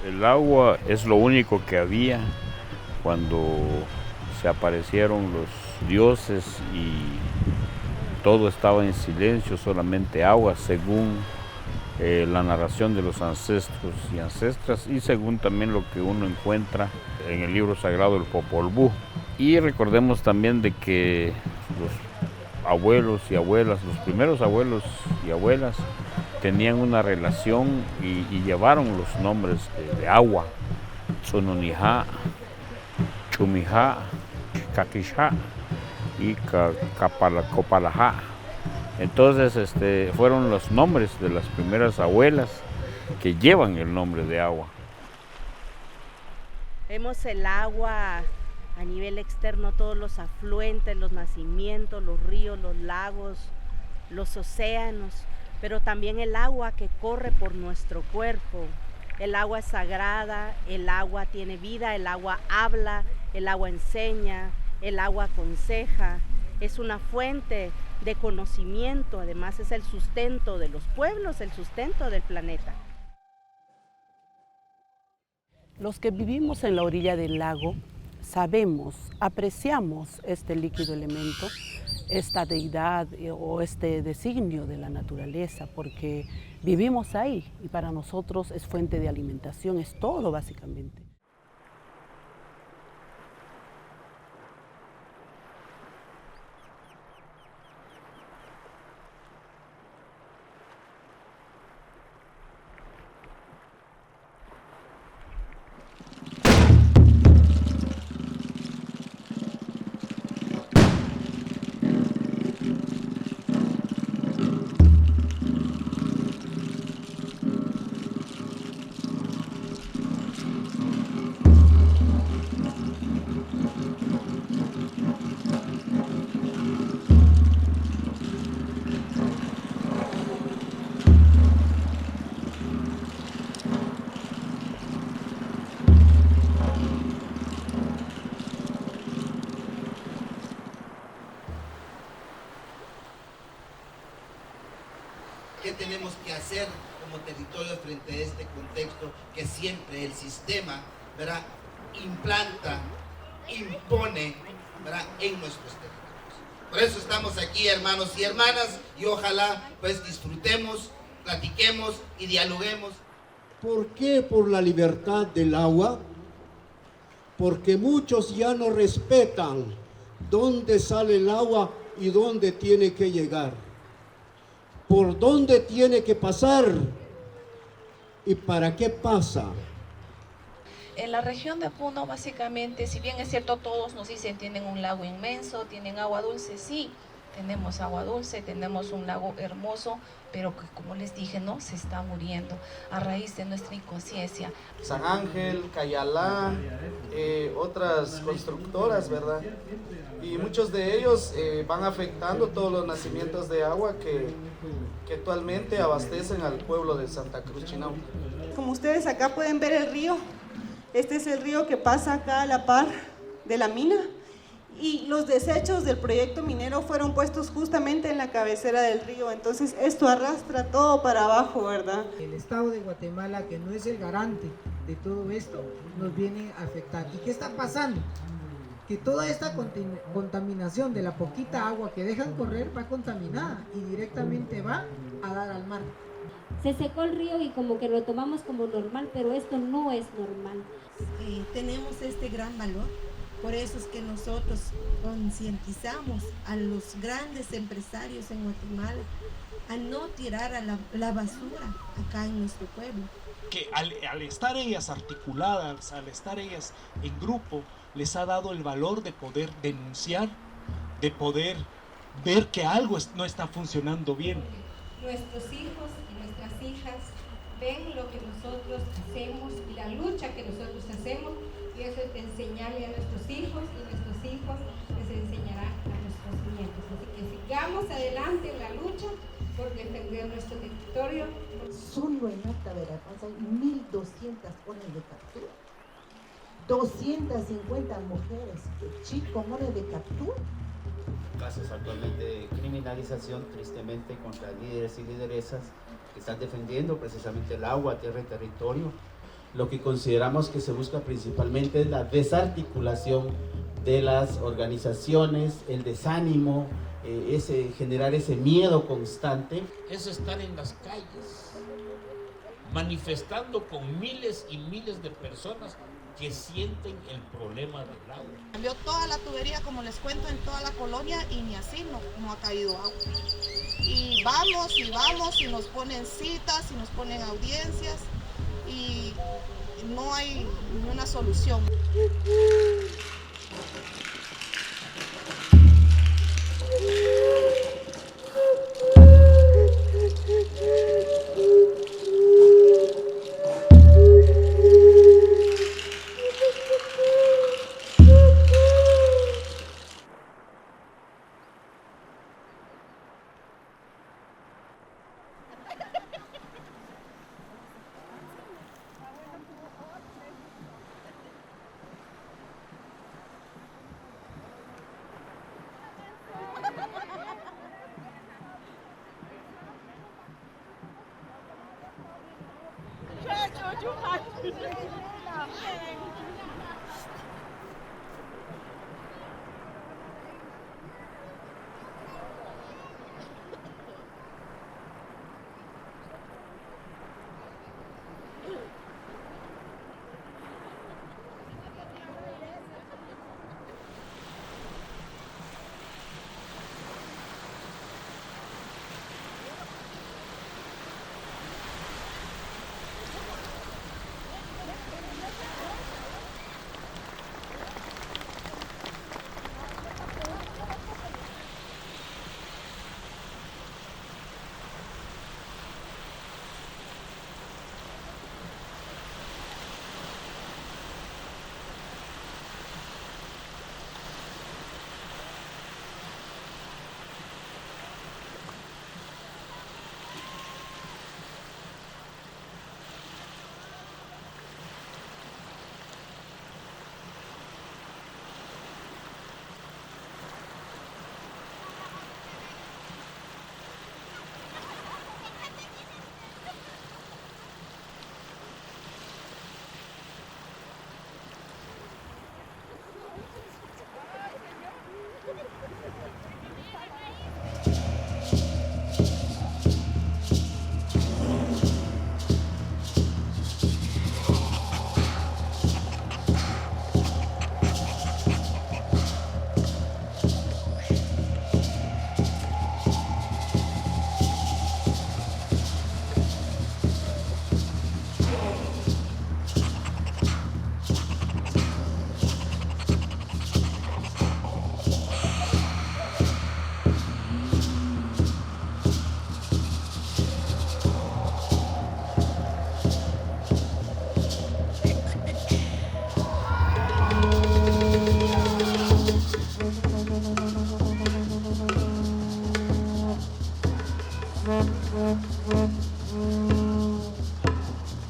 El agua es lo único que había cuando se aparecieron los dioses y todo estaba en silencio, solamente agua, según la narración de los ancestros y ancestras y según también lo que uno encuentra en el libro sagrado del Popol Vuh. Y recordemos también de que los abuelos y abuelas, los primeros abuelos y abuelas tenían una relación y llevaron los nombres de agua, Tsununijá, Chumijá, Caquijá y Copalajá. Entonces fueron los nombres de las primeras abuelas que llevan el nombre de agua. Vemos el agua a nivel externo, todos los afluentes, los nacimientos, los ríos, los lagos, los océanos, pero también el agua que corre por nuestro cuerpo. El agua es sagrada, el agua tiene vida, el agua habla, el agua enseña, el agua aconseja. Es una fuente de conocimiento, además es el sustento de los pueblos, el sustento del planeta. Los que vivimos en la orilla del lago sabemos, apreciamos este líquido elemento, esta deidad o este designio de la naturaleza, porque vivimos ahí y para nosotros es fuente de alimentación, es todo básicamente. ¿Qué tenemos que hacer como territorio frente a este contexto que siempre el sistema, ¿verdad?, implanta, impone, ¿verdad?, en nuestros territorios? Por eso estamos aquí, hermanos y hermanas, y ojalá pues disfrutemos, platiquemos y dialoguemos. ¿Por qué por la libertad del agua? Porque muchos ya no respetan dónde sale el agua y dónde tiene que llegar, por dónde tiene que pasar y para qué pasa. En la región de Puno, básicamente, si bien es cierto, todos nos dicen tienen un lago inmenso, tienen agua dulce, sí, tenemos agua dulce, tenemos un lago hermoso, pero que, como les dije, no se está muriendo a raíz de nuestra inconsciencia. San Ángel, Cayalá, otras constructoras, ¿verdad? Y muchos de ellos van afectando todos los nacimientos de agua que actualmente abastecen al pueblo de Santa Cruz Chinauta. Como ustedes acá pueden ver el río, este es el río que pasa acá a la par de la mina. Y los desechos del proyecto minero fueron puestos justamente en la cabecera del río, entonces esto arrastra todo para abajo, ¿verdad? El Estado de Guatemala, que no es el garante de todo esto, nos viene a afectar. ¿Y qué está pasando? Que toda esta contaminación de la poquita agua que dejan correr va contaminada y directamente va a dar al mar. Se secó el río y como que lo tomamos como normal, pero esto no es normal. Tenemos este gran valor. Por eso es que nosotros concientizamos a los grandes empresarios en Guatemala a no tirar a la basura acá en nuestro pueblo. Que al estar ellas articuladas, al estar ellas en grupo, les ha dado el valor de poder denunciar, de poder ver que algo no está funcionando bien. Nuestros hijos y nuestras hijas ven lo que nosotros hacemos y la lucha que nosotros hacemos, y eso es de enseñarle a nuestros hijos, y nuestros hijos les enseñarán a nuestros nietos. Así que sigamos adelante en la lucha por defender nuestro territorio. Solo en Alta Verapaz hay 1.200 órdenes de captura, 250 mujeres con órdenes de captura, casos actualmente de criminalización, tristemente, contra líderes y lideresas que están defendiendo precisamente el agua, tierra y territorio. Lo que consideramos que se busca principalmente es la desarticulación de las organizaciones, el desánimo, generar ese miedo constante. Es estar en las calles, manifestando con miles y miles de personas que sienten el problema del agua. Cambió toda la tubería, como les cuento, en toda la colonia y ni así no ha caído agua. Y vamos y nos ponen citas y nos ponen audiencias y no hay ninguna solución.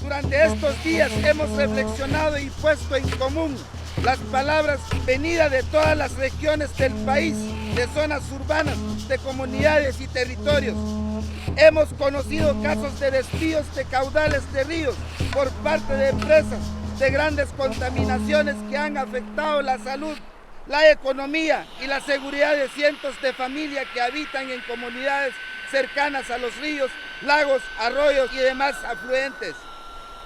Durante estos días hemos reflexionado y puesto en común las palabras venidas de todas las regiones del país, de zonas urbanas, de comunidades y territorios. Hemos conocido casos de desvíos de caudales de ríos por parte de empresas, de grandes contaminaciones que han afectado la salud, la economía y la seguridad de cientos de familias que habitan en comunidades cercanas a los ríos, lagos, arroyos y demás afluentes.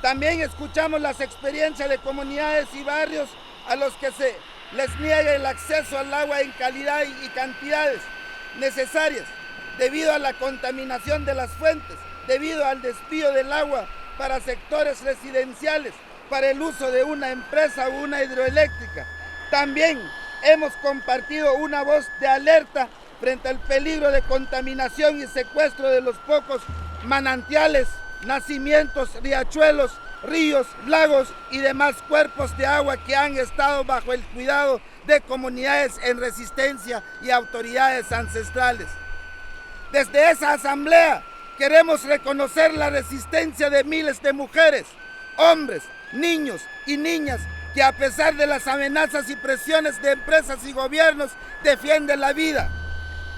También escuchamos las experiencias de comunidades y barrios a los que se les niega el acceso al agua en calidad y cantidades necesarias debido a la contaminación de las fuentes, debido al desvío del agua para sectores residenciales, para el uso de una empresa o una hidroeléctrica. También hemos compartido una voz de alerta frente al peligro de contaminación y secuestro de los pocos manantiales, nacimientos, riachuelos, ríos, lagos y demás cuerpos de agua que han estado bajo el cuidado de comunidades en resistencia y autoridades ancestrales. Desde esa asamblea queremos reconocer la resistencia de miles de mujeres, hombres, niños y niñas que a pesar de las amenazas y presiones de empresas y gobiernos defienden la vida,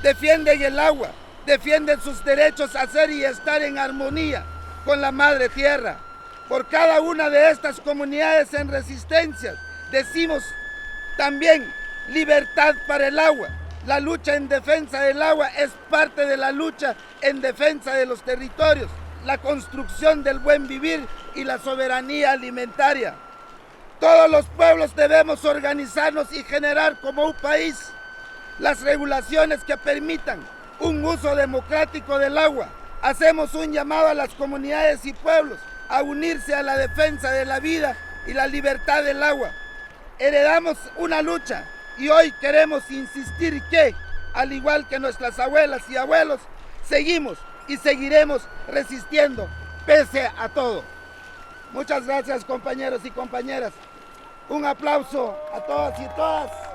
defienden el agua, defienden sus derechos a ser y estar en armonía con la madre tierra. Por cada una de estas comunidades en resistencia, decimos también libertad para el agua. La lucha en defensa del agua es parte de la lucha en defensa de los territorios, la construcción del buen vivir y la soberanía alimentaria. Todos los pueblos debemos organizarnos y generar como un país las regulaciones que permitan un uso democrático del agua. Hacemos un llamado a las comunidades y pueblos a unirse a la defensa de la vida y la libertad del agua. Heredamos una lucha y hoy queremos insistir que, al igual que nuestras abuelas y abuelos, seguimos y seguiremos resistiendo pese a todo. Muchas gracias, compañeros y compañeras. Un aplauso a todos y todas.